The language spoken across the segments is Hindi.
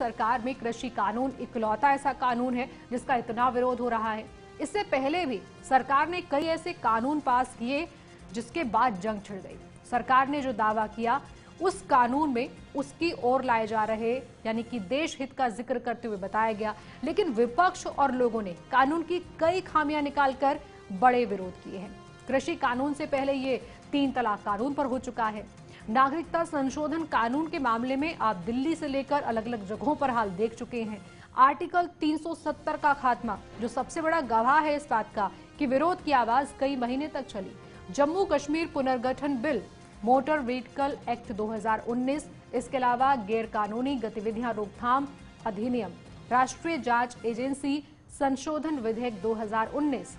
सरकार में कृषि कानून इकलौता ऐसा कानून है जिसका इतना विरोध हो रहा है। इससे पहले भी सरकार ने कई ऐसे कानून पास किए जिसके बाद जंग छिड़ गई। सरकार ने जो दावा किया उस कानून में उसकी ओर लाए जा रहे यानी कि देश हित का जिक्र करते हुए बताया गया, लेकिन विपक्ष और लोगों ने कानून की कई खामियां निकालकर बड़े विरोध किए हैं। कृषि कानून से पहले ये 3 तलाक कानून पर हो चुका है। नागरिकता संशोधन कानून के मामले में आप दिल्ली से लेकर अलग अलग जगहों पर हाल देख चुके हैं। आर्टिकल 370 का खात्मा जो सबसे बड़ा गवाह है इस बात का कि विरोध की आवाज कई महीने तक चली। जम्मू कश्मीर पुनर्गठन बिल, मोटर व्हीकल एक्ट 2019, इसके अलावा गैर कानूनी गतिविधियां रोकथाम अधिनियम, राष्ट्रीय जांच एजेंसी संशोधन विधेयक 2019।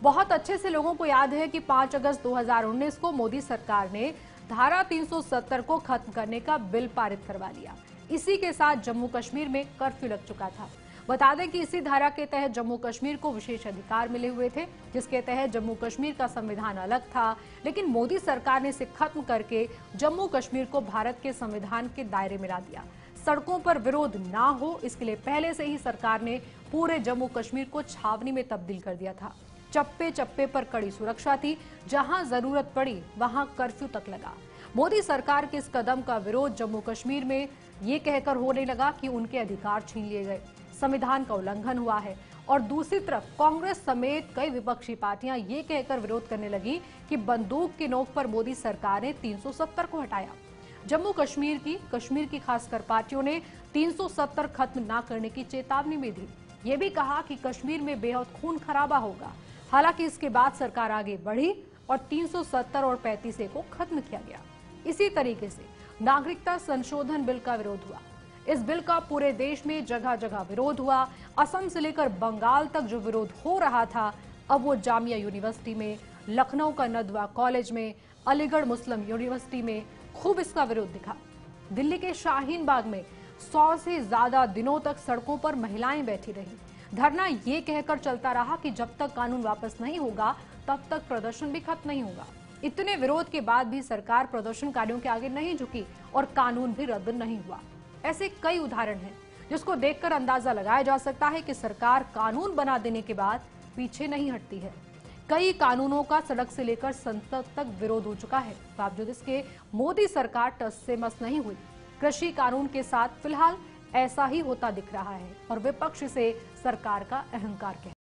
बहुत अच्छे से लोगों को याद है कि 5 अगस्त 2019 को मोदी सरकार ने धारा 370 को खत्म करने का बिल पारित करवा लिया। इसी के साथ जम्मू कश्मीर में कर्फ्यू लग चुका था। बता दें कि इसी धारा के तहत जम्मू कश्मीर को विशेष अधिकार मिले हुए थे, जिसके तहत जम्मू कश्मीर का संविधान अलग था, लेकिन मोदी सरकार ने इसे खत्म करके जम्मू कश्मीर को भारत के संविधान के दायरे में ला दिया। सड़कों पर विरोध ना हो इसके लिए पहले से ही सरकार ने पूरे जम्मू कश्मीर को छावनी में तब्दील कर दिया था। चप्पे चप्पे पर कड़ी सुरक्षा थी, जहां जरूरत पड़ी वहां कर्फ्यू तक लगा। मोदी सरकार के इस कदम का विरोध जम्मू कश्मीर में ये कहकर होने लगा कि उनके अधिकार छीन लिए गए, संविधान का उल्लंघन हुआ है। और दूसरी तरफ कांग्रेस समेत कई विपक्षी पार्टियां ये कहकर विरोध करने लगी कि बंदूक की नोक पर मोदी सरकार ने 370 को हटाया। जम्मू कश्मीर की खासकर पार्टियों ने 370 खत्म न करने की चेतावनी भी दी। ये भी कहा कि कश्मीर में बेहद खून खराबा होगा। हालांकि इसके बाद सरकार आगे बढ़ी और 370 और 35A को खत्म किया गया। इसी तरीके से नागरिकता संशोधन बिल का विरोध हुआ। इस बिल का पूरे देश में जगह जगह विरोध हुआ। असम से लेकर बंगाल तक जो विरोध हो रहा था, अब वो जामिया यूनिवर्सिटी में, लखनऊ का नदवा कॉलेज में, अलीगढ़ मुस्लिम यूनिवर्सिटी में खूब इसका विरोध दिखा। दिल्ली के शाहीन बाग में 100 से ज्यादा दिनों तक सड़कों पर महिलाएं बैठी रही। धरना ये कहकर चलता रहा कि जब तक कानून वापस नहीं होगा तब तक प्रदर्शन भी खत्म नहीं होगा। इतने विरोध के बाद भी सरकार प्रदर्शनकारियों के आगे नहीं झुकी और कानून भी रद्द नहीं हुआ। ऐसे कई उदाहरण हैं जिसको देखकर अंदाजा लगाया जा सकता है कि सरकार कानून बना देने के बाद पीछे नहीं हटती है। कई कानूनों का सड़क से लेकर संसद तक विरोध हो चुका है। बावजूद इसके मोदी सरकार टस से मस नहीं हुई। कृषि कानून के साथ फिलहाल ऐसा ही होता दिख रहा है और विपक्ष से सरकार का अहंकार कहते हैं।